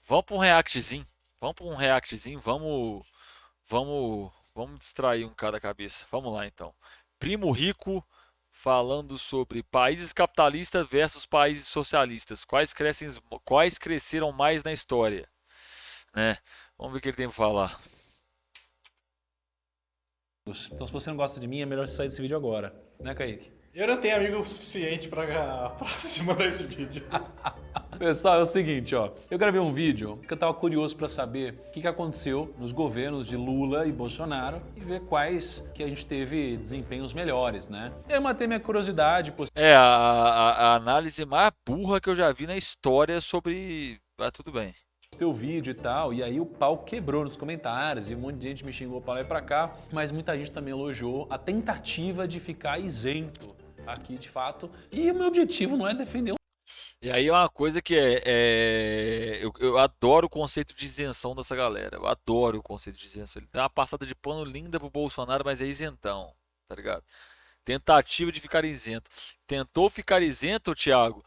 Vamos para um reactzinho. Vamos para um reactzinho. Vamos distrair um cada cabeça. Vamos lá então. Primo Rico falando sobre países capitalistas versus países socialistas. Quais cresceram mais na história, né? Vamos ver o que ele tem para falar. Então, se você não gosta de mim, é melhor você sair desse vídeo agora, né, Kaique? Eu não tenho amigo suficiente pra se mandar esse vídeo. Pessoal, é o seguinte, ó. Eu gravei um vídeo que eu tava curioso para saber o que aconteceu nos governos de Lula e Bolsonaro e ver quais que a gente teve desempenhos melhores, né? Eu matei minha curiosidade, É a análise mais burra que eu já vi na história sobre. Ah, tudo bem. postei o vídeo e tal, e aí o pau quebrou nos comentários e um monte de gente me xingou pra lá e pra cá, mas muita gente também elogiou a tentativa de ficar isento aqui de fato. E o meu objetivo não é defender E aí é uma coisa que eu adoro o conceito de isenção dessa galera. Eu adoro o conceito de isenção. Ele dá uma passada de pano linda pro Bolsonaro, mas é isentão, tá ligado? Tentativa de ficar isento. Tentou ficar isento, Thiago,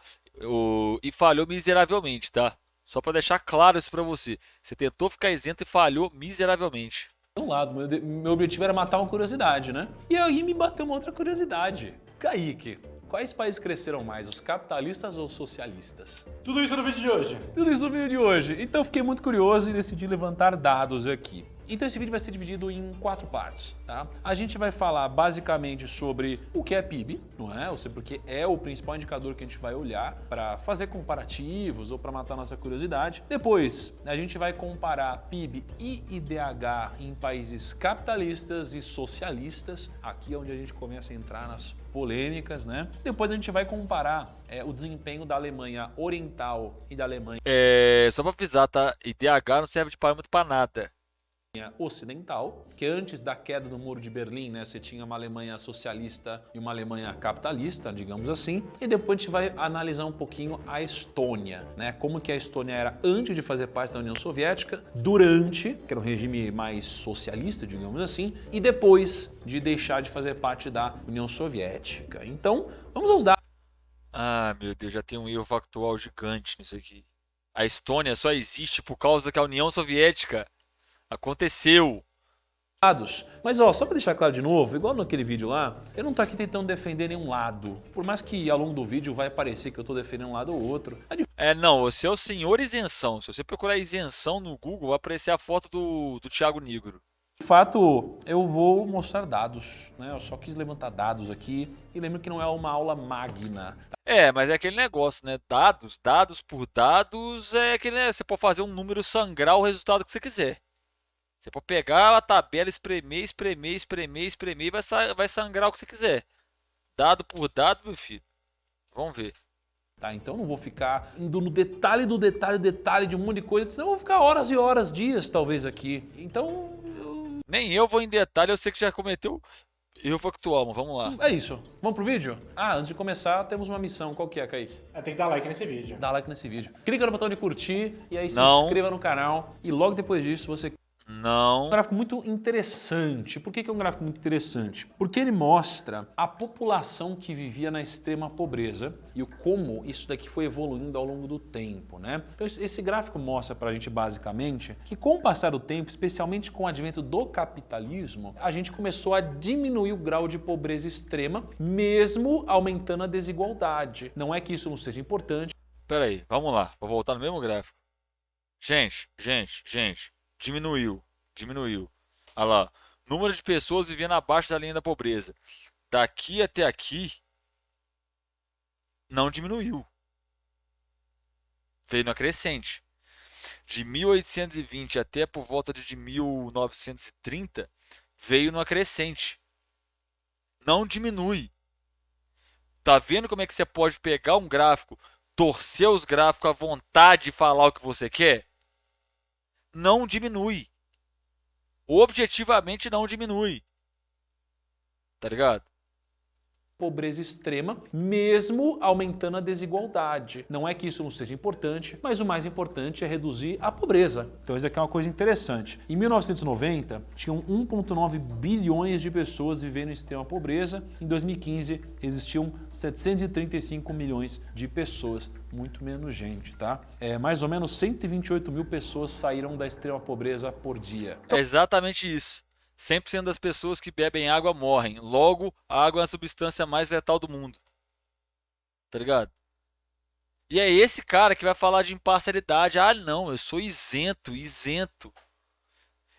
e falhou miseravelmente, tá? Só pra deixar claro isso pra você. Você tentou ficar isento e falhou miseravelmente. um lado. Meu objetivo era matar uma curiosidade, né? E aí me bateu uma outra curiosidade. Kaique, quais países cresceram mais, os capitalistas ou os socialistas? Tudo isso no vídeo de hoje. Tudo isso no vídeo de hoje. Então eu fiquei muito curioso e decidi levantar dados aqui. Então esse vídeo vai ser dividido em 4 partes, tá? A gente vai falar basicamente sobre o que é PIB, não é? Ou seja, porque é o principal indicador que a gente vai olhar para fazer comparativos ou para matar nossa curiosidade. Depois, a gente vai comparar PIB e IDH em países capitalistas e socialistas. Aqui é onde a gente começa a entrar nas polêmicas, né? Depois a gente vai comparar o desempenho da Alemanha Oriental e da Alemanha Só pra avisar, tá? IDH não serve de parâmetro pra nada. Ocidental, que antes da queda do Muro de Berlim, né, você tinha uma Alemanha socialista e uma Alemanha capitalista, digamos assim, e depois a gente vai analisar um pouquinho a Estônia, né, como que a Estônia era antes de fazer parte da União Soviética, durante, que era um regime mais socialista, digamos assim, e depois de deixar de fazer parte da União Soviética. Então, vamos aos Ah, meu Deus, já tem um erro factual gigante nisso aqui. A Estônia só existe por causa que a União Soviética aconteceu. dados. Mas ó, só para deixar claro de novo, igual naquele vídeo lá, eu não tô aqui tentando defender nenhum lado. Por mais que ao longo do vídeo vai parecer que eu tô defendendo um lado ou outro. Não, você é o senhor isenção. Se você procurar isenção no Google, vai aparecer a foto do Thiago Negro. De fato, eu vou mostrar dados, né? Eu só quis levantar dados aqui e lembro que não é uma aula magna. Mas é aquele negócio, né? Dados por dados, é aquele, né? Você pode fazer um número sangrar o resultado que você quiser. Você pode pegar a tabela, espremer, espremer, espremer, espremer e vai sangrar o que você quiser. Dado por dado, meu filho. Vamos ver. Tá, então eu não vou ficar indo no detalhe do detalhe, detalhe de um monte de coisa, senão eu vou ficar horas e horas, dias talvez aqui. Então, Nem eu vou em detalhe, eu sei que já cometeu erro factual, mas vamos lá. é isso. Vamos pro vídeo? Ah, antes de começar, temos uma missão. Qual que é, Kaique? Tem que dar like nesse vídeo. Dá like nesse vídeo. Clica no botão de curtir e aí se Não, inscreva no canal. E logo depois disso você um não. gráfico muito interessante. Por que é um gráfico muito interessante? Porque ele mostra a população que vivia na extrema pobreza e o como isso daqui foi evoluindo ao longo do tempo, né? Então esse gráfico mostra pra gente basicamente que com o passar do tempo, especialmente com o advento do capitalismo, a gente começou a diminuir o grau de pobreza extrema, mesmo aumentando a desigualdade. Não é que isso não seja importante. Pera aí, vamos lá. Vou voltar no mesmo gráfico. Gente. Diminuiu. Olha lá. Número de pessoas vivendo abaixo da linha da pobreza. Daqui até aqui, não diminuiu. Veio na crescente. De 1820 até por volta de 1930, veio numa crescente. Não diminui. Tá vendo como é que você pode pegar um gráfico, torcer os gráficos à vontade e falar o que você quer? Não diminui. Objetivamente não diminui. Tá ligado? pobreza extrema, mesmo aumentando a desigualdade. Não é que isso não seja importante, mas o mais importante é reduzir a pobreza. Então isso aqui é uma coisa interessante. Em 1990, tinham 1,9 bilhões de pessoas vivendo em extrema pobreza. Em 2015, existiam 735 milhões de pessoas. Muito menos gente, tá? Mais ou menos 128 mil pessoas saíram da extrema pobreza por dia. É exatamente isso. 100% das pessoas que bebem água morrem. Logo, a água é a substância mais letal do mundo. Tá ligado? E é esse cara que vai falar de imparcialidade. Ah, não, eu sou isento, isento.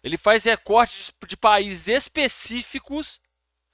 Ele faz recortes de países específicos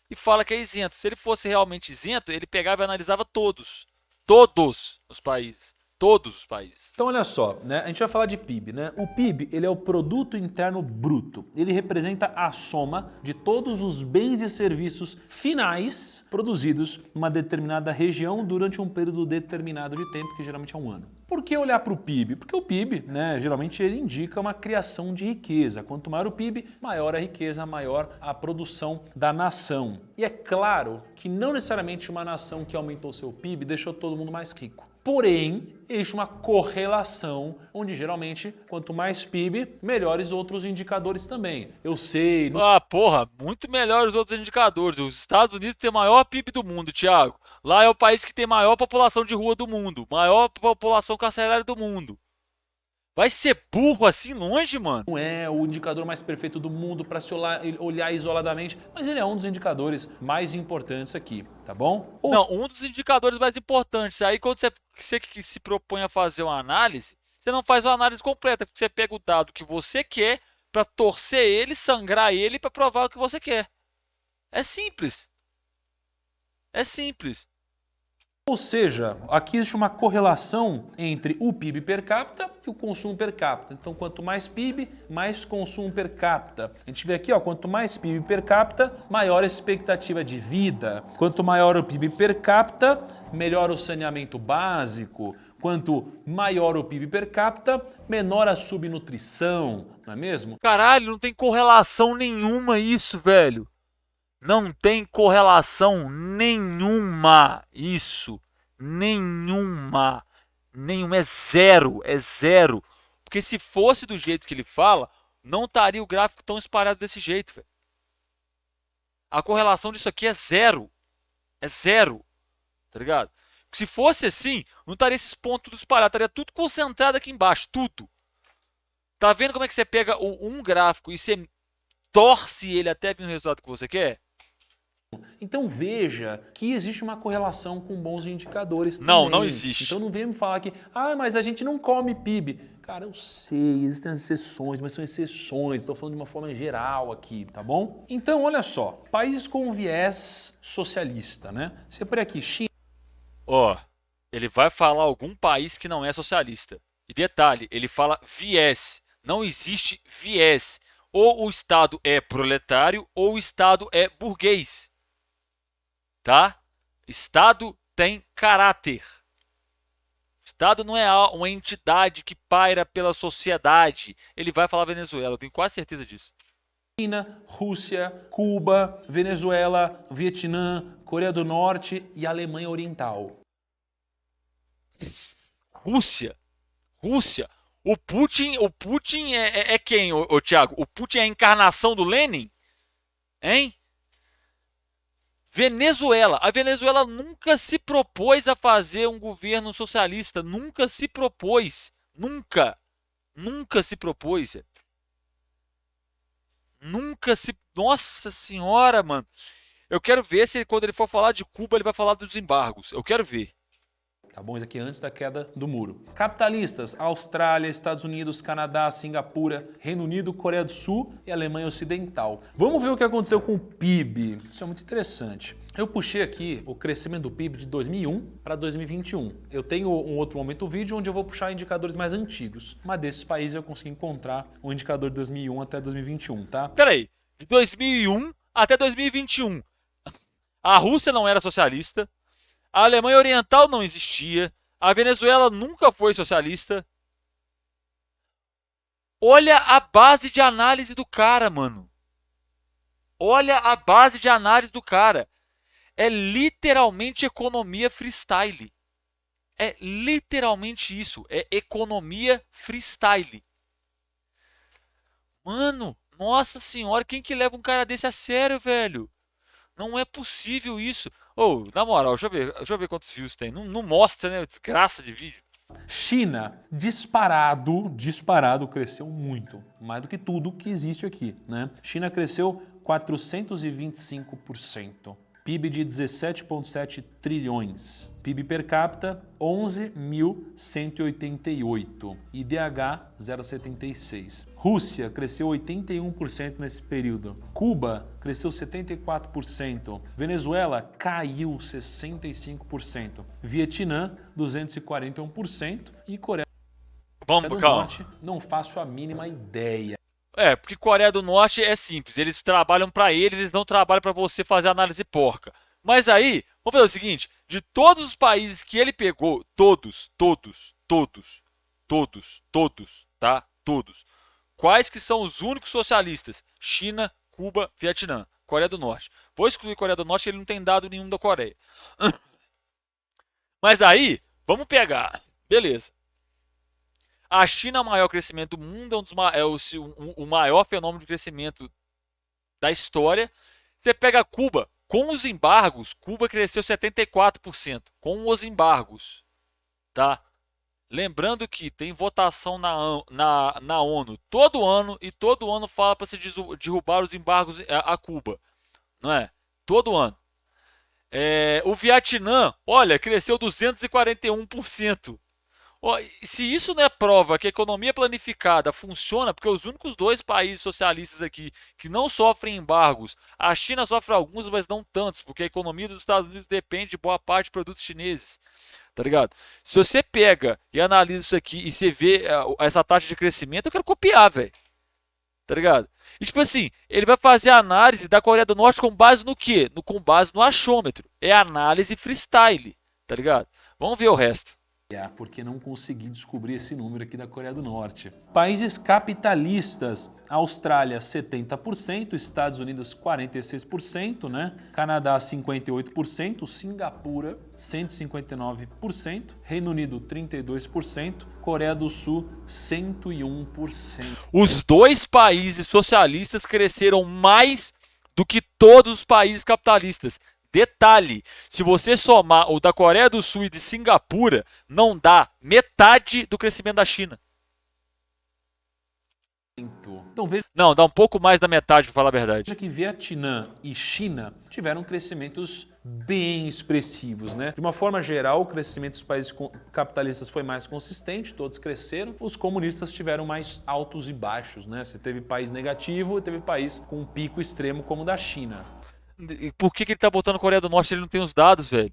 e fala que é isento. Se ele fosse realmente isento, ele pegava e analisava todos. Todos os países. Todos os países. Então olha só, né? A gente vai falar de PIB, né? O PIB, ele é o Produto Interno Bruto. Ele representa a soma de todos os bens e serviços finais produzidos numa determinada região durante um período determinado de tempo, que geralmente é um ano. Por que olhar para o PIB? Porque o PIB, né, geralmente ele indica uma criação de riqueza. Quanto maior o PIB, maior a riqueza, maior a produção da nação. E é claro que não necessariamente uma nação que aumentou seu PIB deixou todo mundo mais rico. Porém, existe uma correlação onde geralmente quanto mais PIB, melhores outros indicadores também. Eu sei... Ah, porra, muito melhor os outros indicadores. Os Estados Unidos têm o maior PIB do mundo, Thiago. Lá é o país que tem maior população de rua do mundo, maior população carcerária do mundo. Vai ser burro assim longe, mano? Não é o indicador mais perfeito do mundo para se olhar isoladamente, mas ele é um dos indicadores mais importantes aqui, tá bom? Não, um dos indicadores mais importantes. Aí quando você que se propõe a fazer uma análise, você não faz uma análise completa, porque você pega o dado que você quer para torcer ele, sangrar ele para provar o que você quer. É simples. É simples. Ou seja, aqui existe uma correlação entre o PIB per capita e o consumo per capita. Então, quanto mais PIB, mais consumo per capita. A gente vê aqui, ó, quanto mais PIB per capita, maior a expectativa de vida. Quanto maior o PIB per capita, melhor o saneamento básico. Quanto maior o PIB per capita, menor a subnutrição, não é mesmo? Caralho, não tem correlação nenhuma isso, velho. Não tem correlação nenhuma isso. Nenhuma. Nenhuma. É zero. É zero. Porque se fosse do jeito que ele fala, não estaria o gráfico tão espalhado desse jeito, velho. A correlação disso aqui é zero. É zero. Tá ligado? Se fosse assim, não estaria esses pontos tudo espalhados. Estaria tudo concentrado aqui embaixo. Tudo. Tá vendo como é que você pega um gráfico e você torce ele até vir o resultado que você quer? Então veja que existe uma correlação com bons indicadores também. Não, não existe. Então não venha me falar que, mas a gente não come PIB. Cara, eu sei, existem as exceções, mas são exceções. Estou falando de uma forma geral aqui, tá bom? Então, olha só, países com viés socialista, né? Você por aqui, China. Ó, ele vai falar algum país que não é socialista. E detalhe, ele fala viés. Não existe viés. Ou o Estado é proletário ou o Estado é burguês. Tá? Estado tem caráter. Estado não é uma entidade que paira pela sociedade. Ele vai falar Venezuela, eu tenho quase certeza disso. China, Rússia, Cuba, Venezuela, Vietnã, Coreia do Norte e Alemanha Oriental. Rússia. Rússia. O Putin é quem, ô Thiago? O Putin é a encarnação do Lenin? Hein? Venezuela. A Venezuela nunca se propôs a fazer um governo socialista. Nunca se propôs. Nunca. Nunca se propôs. Nunca se... Nossa senhora, mano. Eu quero ver se quando ele for falar de Cuba, ele vai falar dos embargos. Eu quero ver. Tá bom? Isso aqui é antes da queda do muro. Capitalistas: Austrália, Estados Unidos, Canadá, Singapura, Reino Unido, Coreia do Sul e Alemanha Ocidental. Vamos ver o que aconteceu com o PIB. Isso é muito interessante. Eu puxei aqui o crescimento do PIB de 2001 para 2021. Eu tenho um outro momento vídeo onde eu vou puxar indicadores mais antigos. Mas desses países eu consegui encontrar o indicador de 2001 até 2021, tá? Peraí. De 2001 até 2021. A Rússia não era socialista. A Alemanha Oriental não existia. A Venezuela nunca foi socialista. Olha a base de análise do cara, mano. Olha a base de análise do cara. É literalmente economia freestyle. É literalmente isso. É economia freestyle. Mano, nossa senhora, quem que leva um cara desse a sério, velho? Não é possível isso. Ou, na moral, deixa eu ver quantos views tem. Não, não mostra, né? Desgraça de vídeo. China, disparado, cresceu muito. Mais do que tudo que existe aqui, né? China cresceu 425%. PIB de 17,7 trilhões. PIB per capita, 11.188. IDH, 0,76. Rússia cresceu 81% nesse período. Cuba cresceu 74%. Venezuela caiu 65%. Vietnã, 241%. E Coreia Vamos, do calma. Norte, não faço a mínima ideia. Porque Coreia do Norte é simples. Eles trabalham pra eles, eles não trabalham pra você fazer análise porca. Mas aí, vamos fazer o seguinte: de todos os países que ele pegou, todos, tá? Todos. Quais que são os únicos socialistas? China, Cuba, Vietnã, Coreia do Norte. Vou excluir Coreia do Norte, ele não tem dado nenhum da Coreia. Mas aí, vamos pegar. Beleza. A China é o maior crescimento do mundo, é o maior fenômeno de crescimento da história. Você pega Cuba, com os embargos, Cuba cresceu 74%, com os embargos. Tá? Lembrando que tem votação na ONU todo ano, e todo ano fala para se derrubar os embargos a Cuba. Não é? Todo ano. O Vietnã, olha, cresceu 241%. Se isso não é prova que a economia planificada funciona, porque os únicos dois países socialistas aqui que não sofrem embargos, a China sofre alguns, mas não tantos, porque a economia dos Estados Unidos depende de boa parte de produtos chineses, tá ligado? Se você pega e analisa isso aqui e você vê essa taxa de crescimento, eu quero copiar, velho, tá ligado? E tipo assim, ele vai fazer a análise da Coreia do Norte com base no quê? Com base no achômetro. É análise freestyle, tá ligado? Vamos ver o resto. Porque não consegui descobrir esse número aqui da Coreia do Norte. Países capitalistas: Austrália 70%, Estados Unidos 46%, né? Canadá 58%, Singapura 159%, Reino Unido 32%, Coreia do Sul 101%. Os dois países socialistas cresceram mais do que todos os países capitalistas. Detalhe, se você somar o da Coreia do Sul e de Singapura, não dá metade do crescimento da China. Então veja Não, dá um pouco mais da metade, para falar a verdade. que Vietnã e China tiveram crescimentos bem expressivos, né? De uma forma geral, o crescimento dos países capitalistas foi mais consistente, todos cresceram. Os comunistas tiveram mais altos e baixos, né? Você teve país negativo e teve país com um pico extremo como o da China. Por que ele tá botando Coreia do Norte se ele não tem os dados, velho?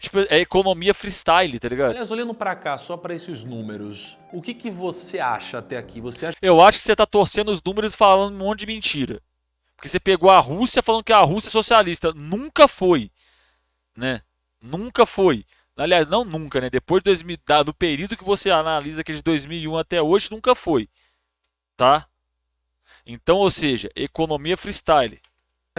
Tipo, é economia freestyle, tá ligado? Aliás, olhando pra cá, só pra esses números, o que você acha até aqui? Você acha Eu acho que você tá torcendo os números e falando um monte de mentira. Porque você pegou a Rússia falando que a Rússia é socialista. Nunca foi, né? Nunca foi. Aliás, não nunca, né? Depois de 2000, do período que você analisa, que é de 2001 até hoje, nunca foi, tá? Então, ou seja, economia freestyle.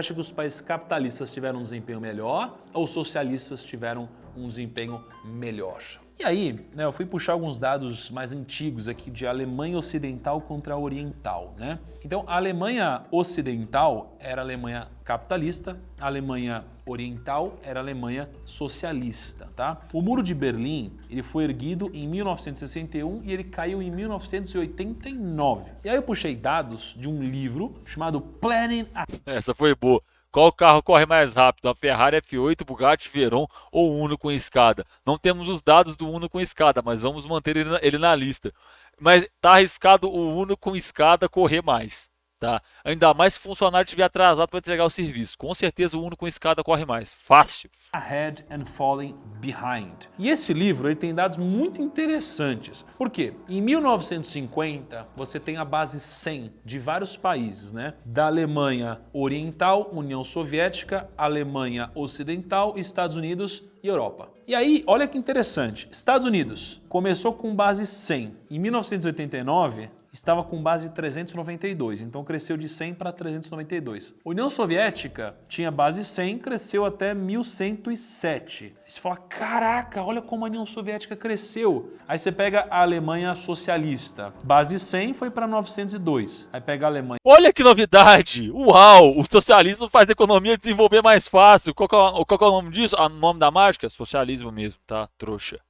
que os países capitalistas tiveram um desempenho melhor ou os socialistas tiveram um desempenho melhor? E aí, né, eu fui puxar alguns dados mais antigos aqui de Alemanha Ocidental contra a Oriental, né? Então, a Alemanha Ocidental era a Alemanha capitalista, a Alemanha Oriental era a Alemanha socialista, tá? O Muro de Berlim, ele foi erguido em 1961 e ele caiu em 1989. E aí eu puxei dados de um livro chamado Planning a... Essa foi boa. Qual carro corre mais rápido? A Ferrari F8, Bugatti Veyron ou o Uno com escada? Não temos os dados do Uno com escada, mas vamos manter ele na lista. Mas tá arriscado o Uno com escada correr mais, tá? Ainda mais se o funcionário estiver atrasado para entregar o serviço. Com certeza o Uno com escada corre mais. Fácil. Ahead and Falling Behind. E esse livro ele tem dados muito interessantes. Por quê? Em 1950, você tem a base 100 de vários países, né? Da Alemanha Oriental, União Soviética, Alemanha Ocidental, Estados Unidos e Europa. E aí, olha que interessante. Estados Unidos começou com base 100. Em 1989, estava com base 392, então cresceu de 100 para 392. A União Soviética tinha base 100, cresceu até 1107. Aí você fala, caraca, olha como a União Soviética cresceu. Aí você pega a Alemanha socialista, base 100 foi para 902. Aí pega a Alemanha. Olha que novidade! Uau! O socialismo faz a economia desenvolver mais fácil. Qual que é o nome disso? O nome da mágica? Socialismo mesmo, tá? Trouxa.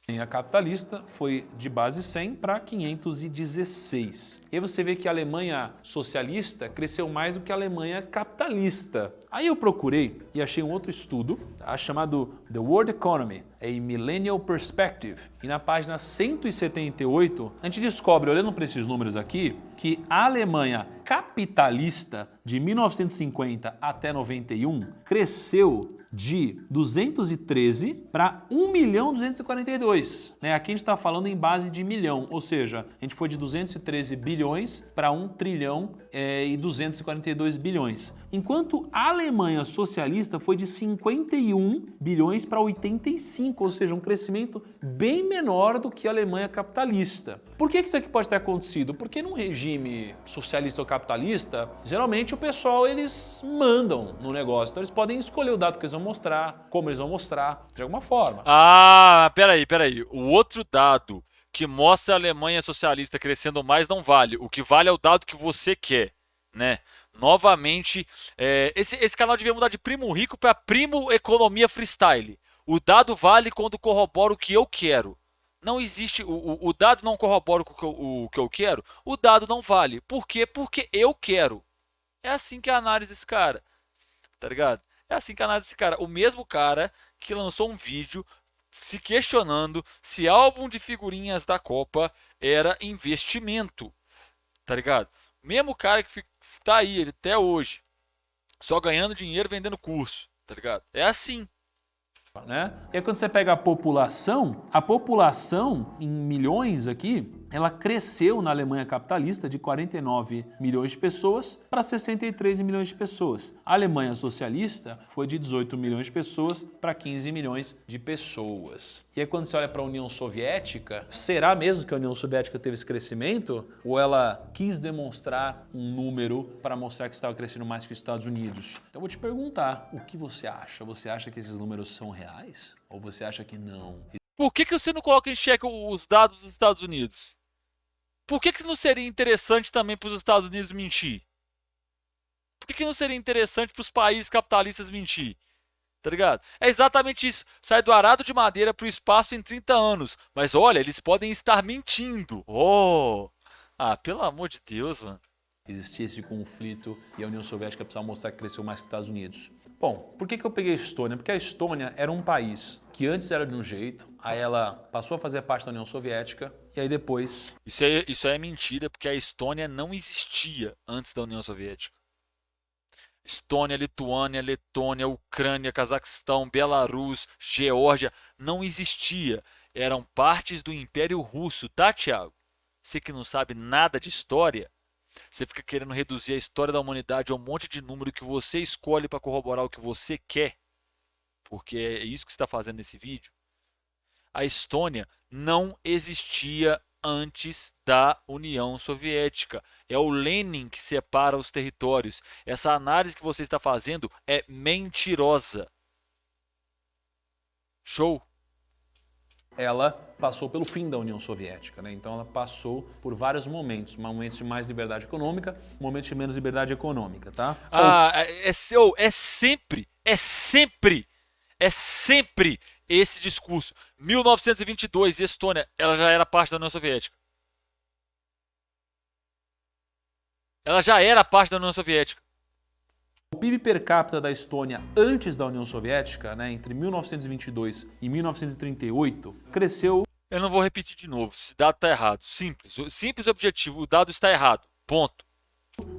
A capitalista foi de base 100 para 516. E aí você vê que a Alemanha socialista cresceu mais do que a Alemanha capitalista. Aí eu procurei e achei um outro estudo, tá, chamado The World Economy, a Millennial Perspective. E na página 178, a gente descobre, olhando para esses números aqui, que a Alemanha capitalista de 1950 até 91 cresceu de 213 para 1.242. Aqui a gente está falando em base de milhão, ou seja, a gente foi de 213 bilhões para 1 trilhão e 242 bilhões. Enquanto a Alemanha socialista foi de 51 bilhões para 85, ou seja, um crescimento bem menor do que a Alemanha capitalista. Por que isso aqui pode ter acontecido? Porque num regime socialista ou capitalista, geralmente o pessoal eles mandam no negócio, então eles podem escolher o dado que eles vão mostrar, como eles vão mostrar, de alguma forma. Ah, peraí. O outro dado que mostra a Alemanha socialista crescendo mais não vale. O que vale é o dado que você quer, né? Novamente, esse canal devia mudar de Primo Rico para Primo Economia Freestyle. O dado vale quando corrobora o que eu quero. Não existe, o dado não corrobora o que eu quero, o dado não vale. Por quê? Porque eu quero. É assim que é a análise desse cara, tá ligado? É assim que a análise desse cara. O mesmo cara que lançou um vídeo se questionando se álbum de figurinhas da Copa era investimento, tá ligado? Mesmo cara que tá aí, ele até hoje, só ganhando dinheiro vendendo curso, tá ligado? É assim. Né? E aí quando você pega a população em milhões aqui, ela cresceu na Alemanha capitalista de 49 milhões de pessoas para 63 milhões de pessoas. A Alemanha socialista foi de 18 milhões de pessoas para 15 milhões de pessoas. E aí quando você olha para a União Soviética, será mesmo que a União Soviética teve esse crescimento? Ou ela quis demonstrar um número para mostrar que estava crescendo mais que os Estados Unidos? Então eu vou te perguntar, o que você acha? Você acha que esses números são reais? Ou você acha que não? Por que você não coloca em xeque os dados dos Estados Unidos? Por que não seria interessante também para os Estados Unidos mentir? Por que não seria interessante para os países capitalistas mentir? Tá ligado? É exatamente isso. Sai do arado de madeira para o espaço em 30 anos. Mas olha, eles podem estar mentindo. Oh! Ah, pelo amor de Deus, mano. Existia esse conflito e a União Soviética precisava mostrar que cresceu mais que os Estados Unidos. Bom, por que eu peguei a Estônia? Porque a Estônia era um país que antes era de um jeito, aí ela passou a fazer parte da União Soviética e aí depois... Isso é mentira, porque a Estônia não existia antes da União Soviética. Estônia, Lituânia, Letônia, Ucrânia, Cazaquistão, Belarus, Geórgia, não existia. Eram partes do Império Russo, tá, Thiago? Você que não sabe nada de história, você fica querendo reduzir a história da humanidade a um monte de número que você escolhe para corroborar o que você quer, porque é isso que você está fazendo nesse vídeo. A Estônia não existia antes da União Soviética. É o Lenin que separa os territórios. Essa análise que você está fazendo é mentirosa. Show? Ela passou pelo fim da União Soviética, né? Então ela passou por vários momentos de mais liberdade econômica, momentos de menos liberdade econômica, tá? Ah, é sempre esse discurso. 1922, Estônia, ela já era parte da União Soviética. Ela já era parte da União Soviética. O PIB per capita da Estônia antes da União Soviética, né, entre 1922 e 1938, cresceu... Eu não vou repetir de novo, esse dado está errado. Simples objetivo, o dado está errado. Ponto.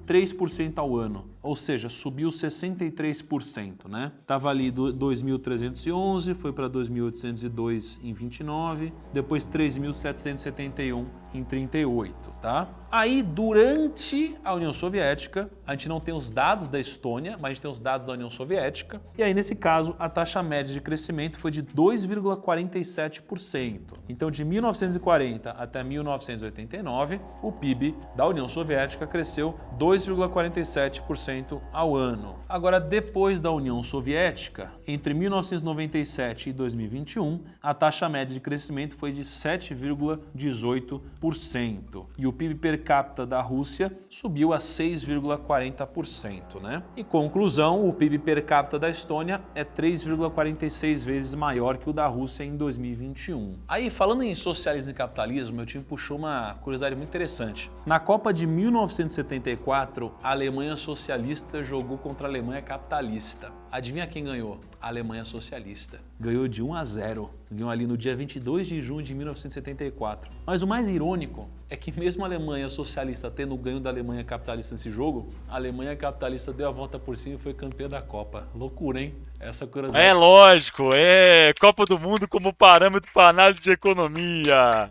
3% ao ano, ou seja, subiu 63%, né? Tava ali 2.311, foi para 2.802 em 29, depois 3.771 em 38, tá? Aí, durante a União Soviética, a gente não tem os dados da Estônia, mas a gente tem os dados da União Soviética. E aí, nesse caso, a taxa média de crescimento foi de 2,47%. Então, de 1940 até 1989, o PIB da União Soviética cresceu 2,47% ao ano. Agora, depois da União Soviética, entre 1997 e 2021, a taxa média de crescimento foi de 7,18%. E o PIB per capita da Rússia subiu a 6,40%, né? Em conclusão, o PIB per capita da Estônia é 3,46 vezes maior que o da Rússia em 2021. Aí, falando em socialismo e capitalismo, meu time puxou uma curiosidade muito interessante. Na Copa de 1974, a Alemanha socialista jogou contra a Alemanha capitalista. Adivinha quem ganhou? A Alemanha socialista. Ganhou de 1-0. Ganhou ali no dia 22 de junho de 1974. Mas o mais irônico é que mesmo a Alemanha socialista tendo ganho da Alemanha capitalista nesse jogo, a Alemanha capitalista deu a volta por cima e foi campeã da Copa. Loucura, hein? Essa curiosidade. É lógico, é Copa do Mundo como parâmetro para análise de economia.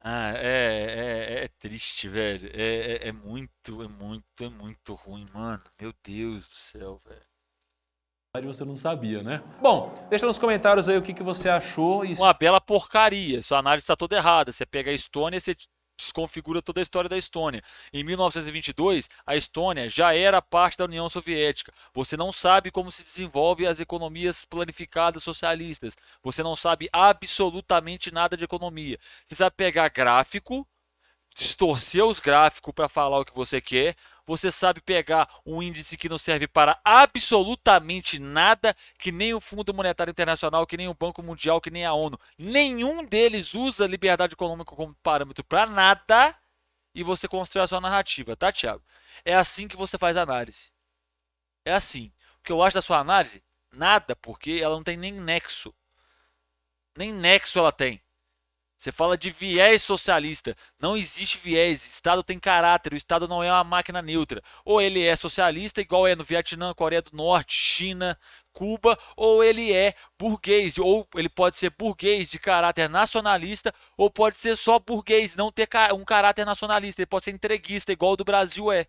Ah, é triste, velho. É muito ruim, mano. Meu Deus do céu, velho. Você não sabia, né? Bom, deixa nos comentários aí o que você achou. E... Uma bela porcaria. Sua análise está toda errada. Você pega a Estônia, você desconfigura toda a história da Estônia. Em 1922, a Estônia já era parte da União Soviética. Você não sabe como se desenvolve as economias planificadas socialistas. Você não sabe absolutamente nada de economia. Você sabe pegar gráfico, distorcer os gráficos para falar o que você quer. Você sabe pegar um índice que não serve para absolutamente nada, que nem o Fundo Monetário Internacional, que nem o Banco Mundial, que nem a ONU. Nenhum deles usa liberdade econômica como parâmetro para nada, e você constrói a sua narrativa, tá, Thiago? É assim que você faz análise. É assim. O que eu acho da sua análise? Nada, porque ela não tem nem nexo. Nem nexo ela tem. Você fala de viés socialista. Não existe viés. O Estado tem caráter. O Estado não é uma máquina neutra. Ou ele é socialista, igual é no Vietnã, Coreia do Norte, China, Cuba, ou ele é burguês. Ou ele pode ser burguês de caráter nacionalista, ou pode ser só burguês, não ter um caráter nacionalista. Ele pode ser entreguista, igual o do Brasil é.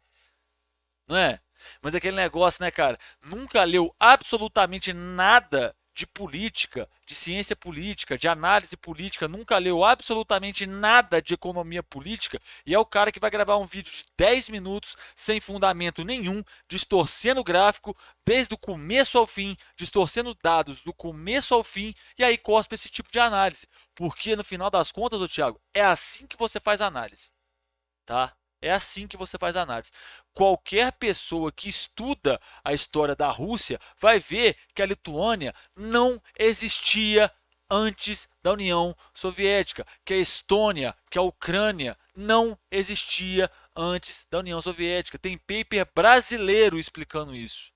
Não é? Mas aquele negócio, né, cara? Nunca leu absolutamente nada de política, de ciência política, de análise política, nunca leu absolutamente nada de economia política, e é o cara que vai gravar um vídeo de 10 minutos sem fundamento nenhum, distorcendo o gráfico desde o começo ao fim, distorcendo dados do começo ao fim, e aí cospe esse tipo de análise. Porque no final das contas, ô Thiago, é assim que você faz análise, tá? É assim que você faz análise. Qualquer pessoa que estuda a história da Rússia vai ver que a Lituânia não existia antes da União Soviética, que a Estônia, que a Ucrânia não existia antes da União Soviética. Tem paper brasileiro explicando isso,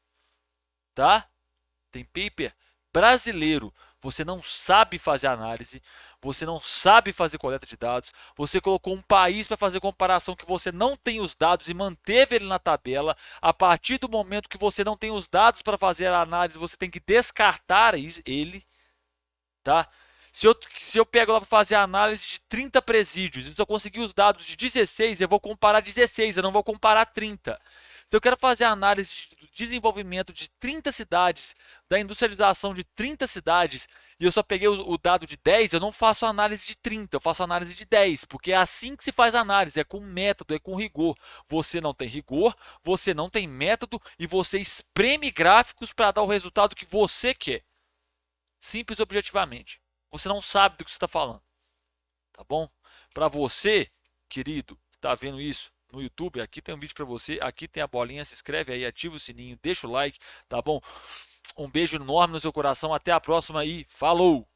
tá? Tem paper brasileiro. Você não sabe fazer análise, você não sabe fazer coleta de dados, você colocou um país para fazer comparação que você não tem os dados e manteve ele na tabela. A partir do momento que você não tem os dados para fazer a análise, você tem que descartar ele, tá? Se eu pego lá para fazer a análise de 30 presídios e se eu conseguir os dados de 16, eu vou comparar 16, eu não vou comparar 30. Se eu quero fazer a análise do desenvolvimento de 30 cidades, da industrialização de 30 cidades, e eu só peguei o dado de 10, eu não faço análise de 30, eu faço análise de 10, porque é assim que se faz análise, é com método, é com rigor. Você não tem rigor, você não tem método e você espreme gráficos para dar o resultado que você quer. Simples e objetivamente. Você não sabe do que você está falando, tá bom? Para você, querido, que está vendo isso no YouTube, aqui tem um vídeo para você, aqui tem a bolinha, se inscreve aí, ativa o sininho, deixa o like, tá bom? Um beijo enorme no seu coração, até a próxima e falou!